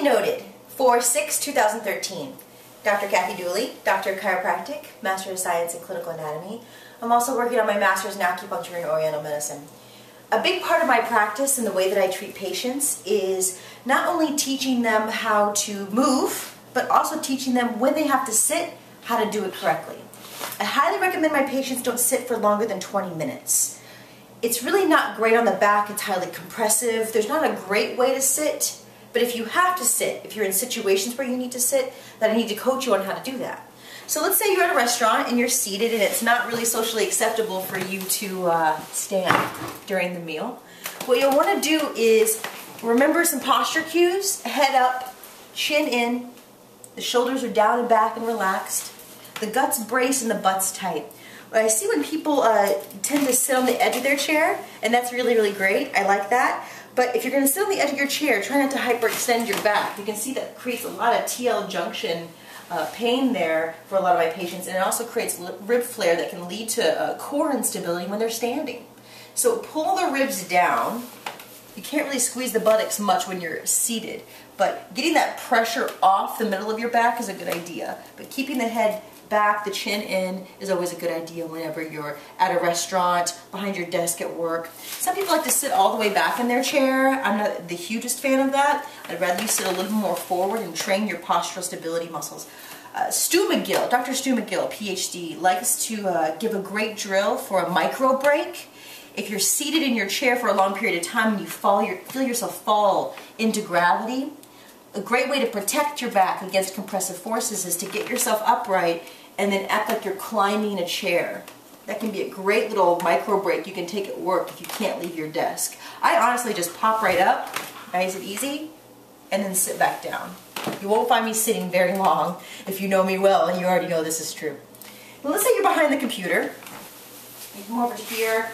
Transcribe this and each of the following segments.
Duly noted, 4/6/2013. Dr. Kathy Dooley, Doctor of Chiropractic, Master of Science in Clinical Anatomy. I'm also working on my Master's in Acupuncture and Oriental Medicine. A big part of my practice and the way that I treat patients is not only teaching them how to move, but also teaching them when they have to sit, how to do it correctly. I highly recommend my patients don't sit for longer than 20 minutes. It's really not great on the back, it's highly compressive. There's not a great way to sit, but if you have to sit, if you're in situations where you need to sit, then I need to coach you on how to do that. So let's say you're at a restaurant and you're seated and it's not really socially acceptable for you to stand during the meal. What you'll want to do is remember some posture cues: head up, chin in, the shoulders are down and back and relaxed, the guts braced and the butt's tight. What I see when people tend to sit on the edge of their chair, and that's really, really great. I like that. But if you're going to sit on the edge of your chair, try not to hyperextend your back. You can see that creates a lot of TL junction pain there for a lot of my patients, and it also creates rib flare that can lead to core instability when they're standing. So pull the ribs down. You can't really squeeze the buttocks much when you're seated, but getting that pressure off the middle of your back is a good idea. But keeping the head back, the chin in, is always a good idea whenever you're at a restaurant, behind your desk at work. Some people like to sit all the way back in their chair. I'm not the hugest fan of that. I'd rather you sit a little more forward and train your postural stability muscles. Stu McGill, Dr. Stu McGill, PhD, likes to give a great drill for a micro break. If you're seated in your chair for a long period of time and you feel yourself fall into gravity, a great way to protect your back against compressive forces is to get yourself upright and then act like you're climbing a chair. That can be a great little micro break you can take at work if you can't leave your desk. I honestly just pop right up, nice and easy, and then sit back down. You won't find me sitting very long. If you know me well, and you already know this is true. Well, let's say you're behind the computer. You come over here.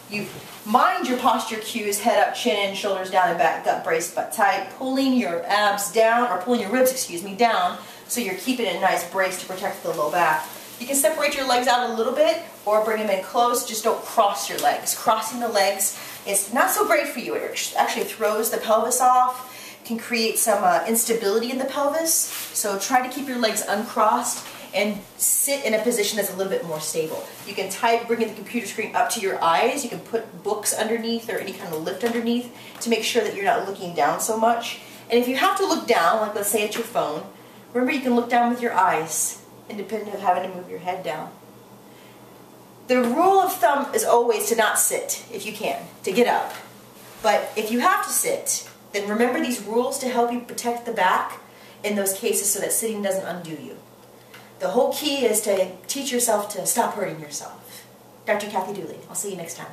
You mind your posture cues: head up, chin in, shoulders down and back, gut braced, butt tight, pulling your abs down, or pulling your ribs, excuse me, down, so you're keeping a nice brace to protect the low back. You can separate your legs out a little bit or bring them in close. Just don't cross your legs. Crossing the legs is not so great for you. It actually throws the pelvis off, can create some instability in the pelvis. So try to keep your legs uncrossed and sit in a position that's a little bit more stable. You can bring the computer screen up to your eyes. You can put books underneath or any kind of lift underneath to make sure that you're not looking down so much. And if you have to look down, like let's say at your phone, remember you can look down with your eyes, independent of having to move your head down. The rule of thumb is always to not sit, if you can, to get up. But if you have to sit, then remember these rules to help you protect the back in those cases so that sitting doesn't undo you. The whole key is to teach yourself to stop hurting yourself. Dr. Kathy Dooley. I'll see you next time.